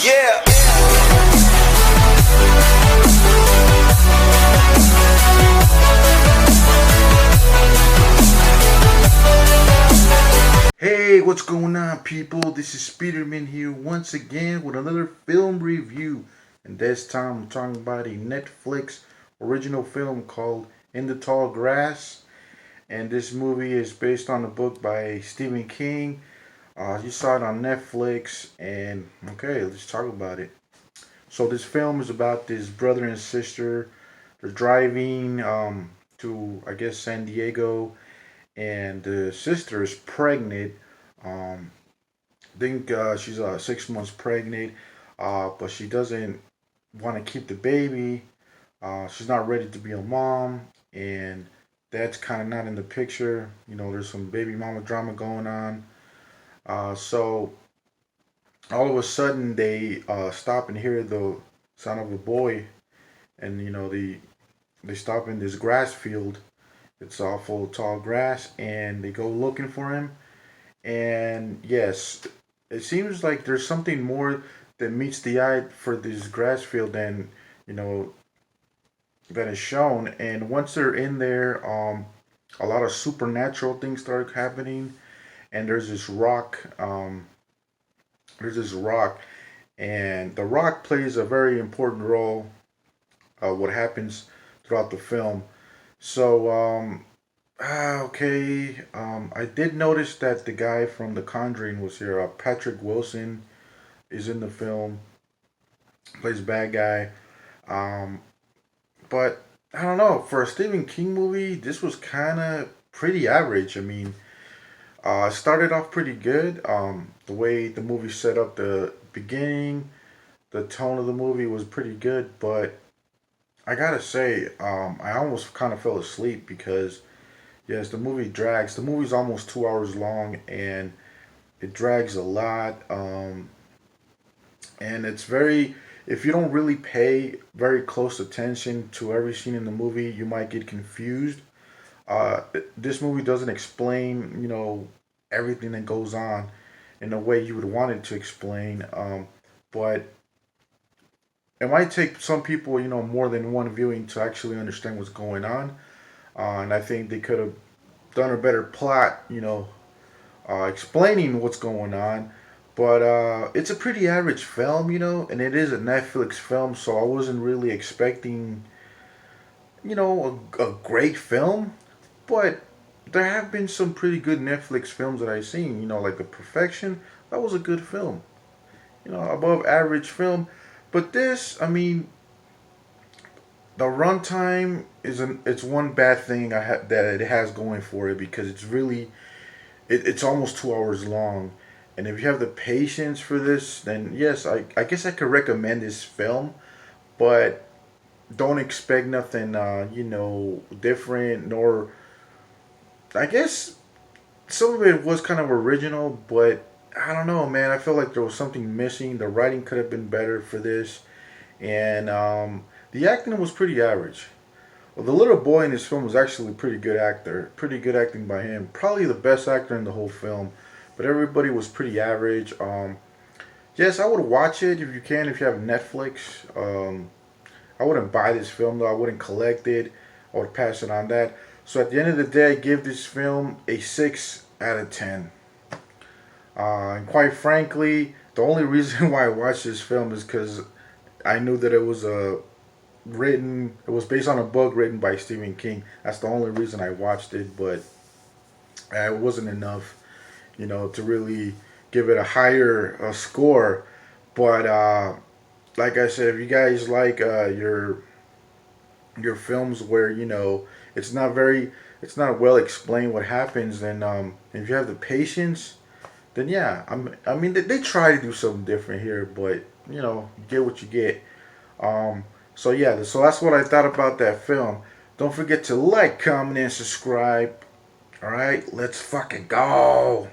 Yeah. Hey, what's going on, people? This is Speederman here once again with another film review. And this time I'm talking about a Netflix original film called In the Tall Grass. And this movie is based on a book by Stephen King. You saw it on Netflix, and okay, let's talk about it. So this film is about this brother and sister. They're driving to, I guess, San Diego, and the sister is pregnant. Um, I think she's 6 months pregnant, but she doesn't want to keep the baby. She's not ready to be a mom, and dad's kind of not in the picture. You know, there's some baby mama drama going on. So all of a sudden they stop and hear the sound of a boy, and they stop in this grass field. It's all full of tall grass, and they go looking for him. And yes, it seems like there's something more that meets the eye for this grass field than you know than is shown. And once they're in there, a lot of supernatural things start happening. And there's this rock, and the rock plays a very important role. What happens throughout the film. So okay. I did notice that the guy from The Conjuring was here. Patrick Wilson is in the film, plays a bad guy. Um, but I don't know. For a Stephen King movie, this was kind of pretty average. I mean, it started off pretty good. The way the movie set up the beginning, the tone of the movie was pretty good. But I gotta say, I almost kind of fell asleep because yes, the movie drags. The movie's almost 2 hours long, and it drags a lot. And it's very, if you don't really pay very close attention to every scene in the movie, you might get confused. This movie doesn't explain, everything that goes on in the way you would want it to explain. But it might take some people, more than one viewing to actually understand what's going on. And I think they could have done a better plot, explaining what's going on. But it's a pretty average film, and it is a Netflix film, so I wasn't really expecting, a great film. But there have been some pretty good Netflix films that I've seen, like The Perfection. That was a good film, above average film. But this, I mean, the runtime it's one bad thing that it has going for it because it's really it's almost 2 hours long, and if you have the patience for this, then yes, I guess I could recommend this film, but don't expect nothing different. Nor I guess some of it was kind of original, but I don't know, man. I feel like there was something missing. The writing could have been better for this, and the acting was pretty average. Well, the little boy in this film was actually a pretty good actor. Pretty good acting by him. Probably the best actor in the whole film. But everybody was pretty average. Yes, I would watch it if you can, if you have Netflix. I wouldn't buy this film though. I wouldn't collect it. I would pass it on that. So at the end of the day, I give this film a 6 out of 10. And quite frankly, the only reason why I watched this film is because I knew that it was based on a book written by Stephen King. That's the only reason I watched it, but it wasn't enough, to really give it a higher score. But like I said, if you guys like your films where it's not well explained what happens, then if you have the patience, then yeah, I mean they try to do something different here, but you get what you get. So yeah, so that's what I thought about that film. Don't forget to like, comment, and subscribe. All right, let's fucking go.